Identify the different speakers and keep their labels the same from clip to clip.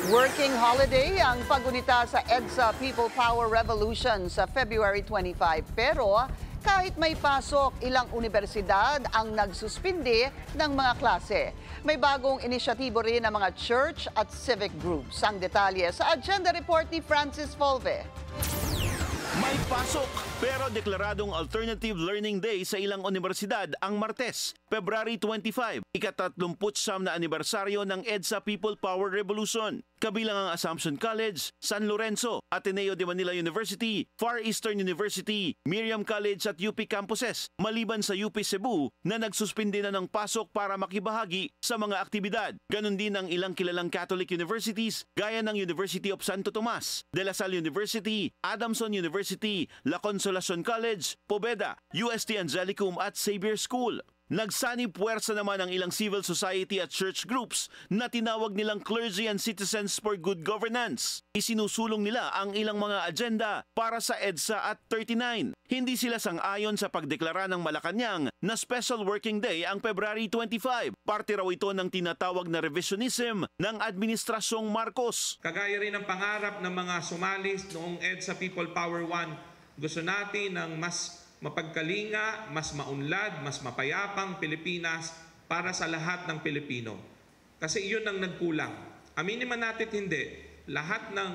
Speaker 1: Working holiday ang paggunita sa EDSA People Power Revolution sa February 25. Pero kahit may pasok, ilang universidad ang nagsuspindi ng mga klase. May bagong inisyatibo rin ng mga church at civic groups. Ang detalye sa agenda report ni Francis Volve.
Speaker 2: May pasok pero deklaradong Alternative Learning Day sa ilang universidad ang Martes, February 25, ika-39 na anibersaryo ng EDSA People Power Revolution. Kabilang ang Assumption College, San Lorenzo, Ateneo de Manila University, Far Eastern University, Miriam College at UP campuses, maliban sa UP Cebu na nagsuspindi na ng pasok para makibahagi sa mga aktibidad. Ganon din ang ilang kilalang Catholic universities gaya ng University of Santo Tomas, De La Salle University, Adamson University, La Consolacion College, Pobeda, UST Angelicum at Xavier School. Nagsanib puwersa naman ang ilang civil society at church groups na tinawag nilang Clergy and Citizens for Good Governance. Isinusulong nila ang ilang mga agenda para sa EDSA at 39. Hindi sila sang-ayon sa pagdeklara ng Malacanang na Special Working Day ang February 25. Parte raw ito ng tinatawag na revisionism ng Administrasyong Marcos.
Speaker 3: Kagaya rin ng pangarap ng mga Somalis noong EDSA People Power 1, gusto natin ng mas mapagkalinga, mas maunlad, mas mapayapang Pilipinas para sa lahat ng Pilipino. Kasi iyon ang nagkulang. Aminin man natin hindi, lahat ng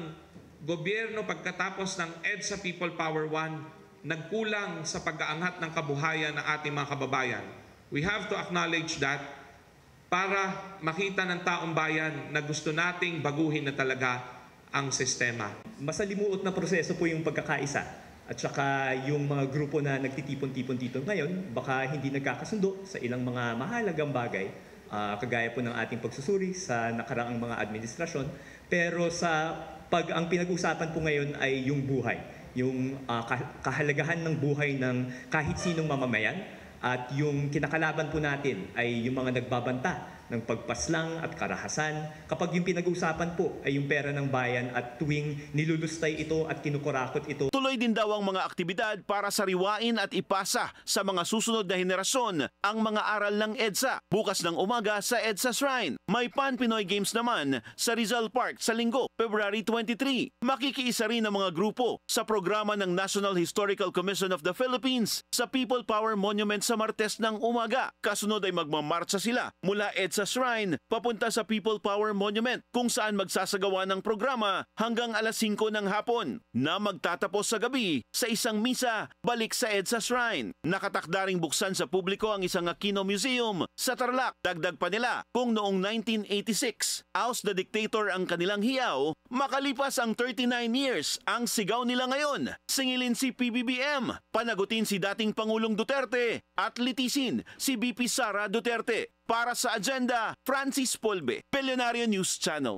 Speaker 3: gobyerno pagkatapos ng EDSA People Power 1 nagkulang sa pag-aangat ng kabuhayan ng ating mga kababayan. We have to acknowledge that para makita ng taong bayan na gusto nating baguhin na talaga ang sistema.
Speaker 4: Masalimuot na proseso po yung pagkakaisa. At saka yung mga grupo na nagtitipon-tipon dito ngayon, baka hindi nagkakasundo sa ilang mga mahalagang bagay, kagaya po ng ating pagsusuri sa nakaraang mga administrasyon. Pero ang pinag-usapan po ngayon ay yung buhay, yung kahalagahan ng buhay ng kahit sinong mamamayan. At yung kinakalaban po natin ay yung mga nagbabanta ng pagpaslang at karahasan kapag yung pinag-usapan po ay yung pera ng bayan at tuwing nilulustay ito at kinukurakot ito.
Speaker 2: Tuloy din daw ang mga aktibidad para sariwain at ipasa sa mga susunod na henerasyon ang mga aral ng EDSA. Bukas ng umaga sa EDSA Shrine. May Pan Pinoy Games naman sa Rizal Park sa Linggo, February 23. Makikiisa rin ang mga grupo sa programa ng National Historical Commission of the Philippines sa People Power Monument sa Martes ng umaga. Kasunod ay magmamarcha sila mula EDSA Shrine papunta sa People Power Monument kung saan magsasagawa ng programa hanggang alas 5 ng hapon na magtatapos sa gabi sa isang misa balik sa EDSA Shrine. Nakatakda ring buksan sa publiko ang isang Aquino Museum sa Tarlac. Dagdag pa nila kung noong 1986, Oust the Dictator ang kanilang hiyaw, makalipas ang 39 years ang sigaw nila ngayon. Singilin si PBBM, panagutin si dating Pangulong Duterte at litisin si BP Sara Duterte. Para sa agenda, Francis Volve, Billionario News Channel.